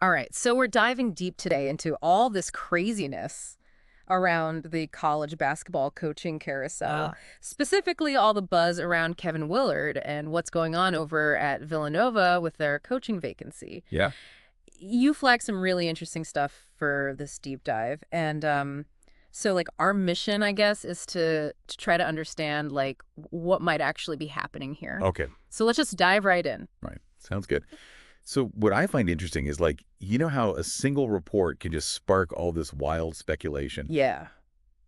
All right, so we're diving deep today into all this craziness around the college basketball coaching carousel, Ah, specifically all the buzz around Kevin Willard and what's going on over at Villanova with their coaching vacancy. yeah. You flagged some really interesting stuff for this deep dive, and so like our mission, I guess, is to try to understand like what might actually be happening here. Okay. So let's just dive right in. Right. Sounds good. So what I find interesting is like, you know how a single report can just spark all this wild speculation? Yeah.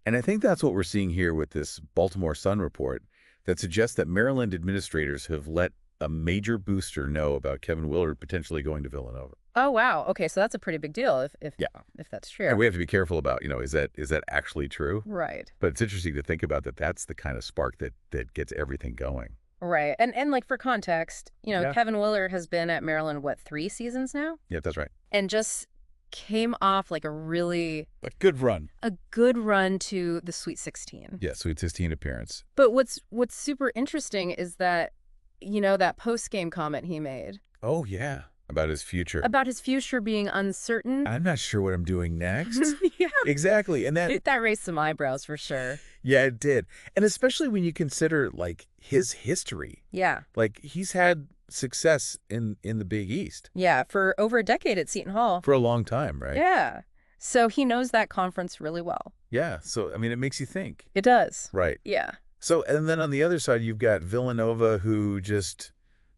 And I think that's what we're seeing here with this Baltimore Sun report that suggests that Maryland administrators have let a major booster know about Kevin Willard potentially going to Villanova. Oh, wow. Okay, so that's a pretty big deal Yeah. if that's And true. we have to be careful about, is that actually true? Right. But it's interesting to think about that that's the kind of spark that gets everything going. Right. And like for context, Yeah. Kevin Willard has been at Maryland what, 3 seasons now? Yeah, that's right. And just came off like A good run. a good run to the Sweet 16. Yeah, Sweet 16 appearance. But what's super interesting is that that post-game comment he made Oh, yeah. About his future. about his future being uncertain. I'm not sure what I'm doing next. Yeah. Exactly. And That raised some eyebrows for sure. yeah, it did. And especially when you consider like his history. Yeah. Like he's had success in the Big East Yeah, for over a decade at Seton Hall. for a long time, right? Yeah. So he knows that conference really well. Yeah. So, I mean, it makes you think. It does. Right. Yeah. So, and then on the other side, you've got Villanova who just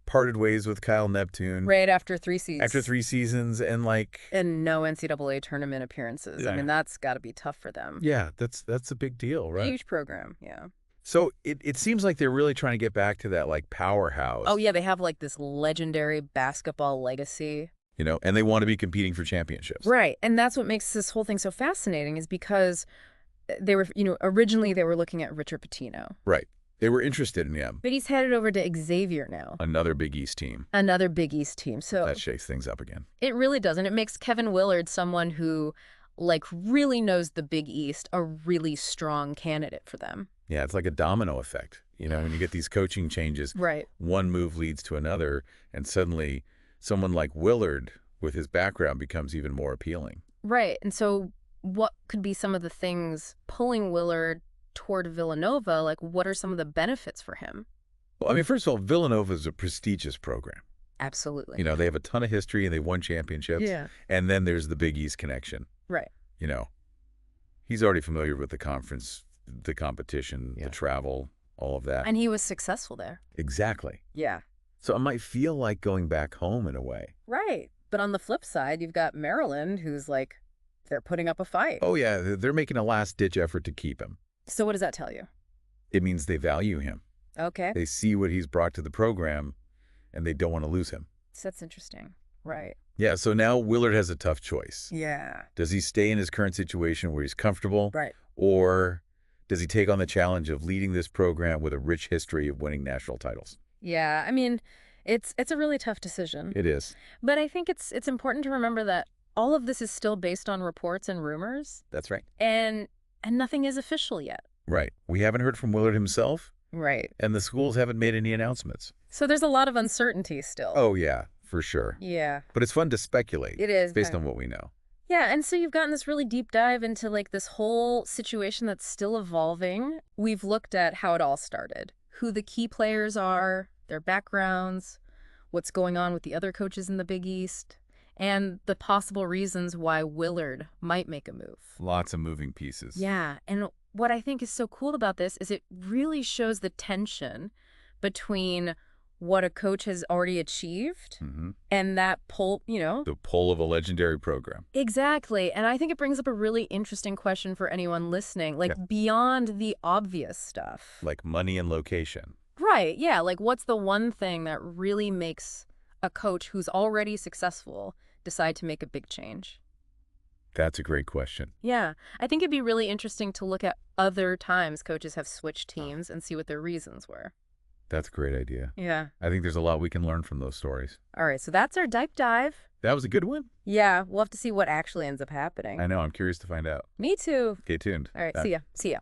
parted ways with Kyle Neptune Right after 3 seasons. after 3 seasons. And like, And no NCAA tournament appearances. I Yeah. mean, that's got to be tough for them. yeah, that's a big deal, right? Huge program. Yeah. So it seems like they're really trying to get back to that like powerhouse. Oh, yeah. They have like this legendary basketball legacy. And they want to be competing for championships. Right. And that's what makes this whole thing so fascinating is because they were, originally they were looking at Richard Pitino. Right. They were interested in him. But he's headed over to Xavier now. Another Big East team. Another Big East team. So That shakes things up again. it really doesn't. It makes Kevin Willard someone who like really knows the Big East a really strong candidate for them. Yeah, it's like a domino effect. When you get these coaching changes, Right. one move leads to another, and suddenly someone like Willard with his background becomes even more appealing. Right. And so what could be some of the things pulling Willard toward Villanova? Like, what are some of the benefits for him? Well, I mean, first of all, Villanova is a prestigious program. Absolutely. They have a ton of history and they've won championships. Yeah. And then there's the Big East connection. Right. You know, he's already familiar with the conference, the competition, Yeah. the travel, all of that. And he was successful there. Exactly. Yeah. So it might feel like going back home in a way. Right. But on the flip side, you've got Maryland, who's like, they're putting up a fight. Oh, yeah, they're making a last-ditch effort to keep him. So what does that tell you? It means they value him. Okay. They see what he's brought to the program, and they don't want to lose him. So that's interesting. Right. Yeah, so now Willard has a tough choice. Yeah. Does he stay in his current situation where he's comfortable? Right. Or does he take on the challenge of leading this program with a rich history of winning national titles? Yeah. I mean, it's a really tough decision. It is. But I think it's important to remember that all of this is still based on reports and rumors, That's right. and nothing is official yet. Right. We haven't heard from Willard himself, Right. and the schools haven't made any announcements. So there's a lot of uncertainty still. Oh, yeah, for sure. Yeah. But it's fun to speculate It is. based on what we know. Yeah, and so you've gotten this really deep dive into like this whole situation that's still evolving. We've looked at how it all started, who the key players are, their backgrounds, what's going on with the other coaches in the Big East, and the possible reasons why Willard might make a move. Lots of moving pieces. Yeah, and what I think is so cool about this is it really shows the tension between what a coach has already achieved Mm-hmm. and that pull, The pull of a legendary program. Exactly. And I think it brings up a really interesting question for anyone listening, like Yeah. beyond the obvious stuff. Like money and location. Right. Yeah. Like what's the one thing that really makes a coach who's already successful decide to make a big change? That's a great question. Yeah. I think it'd be really interesting to look at other times coaches have switched teams and see what their reasons were. That's a great idea. Yeah. I think there's a lot we can learn from those stories. All right. So that's our deep dive. That was a good one. Yeah. We'll have to see what actually ends up happening. I know. I'm curious to find out. Me too. Stay tuned. All right. Bye. See ya. See ya.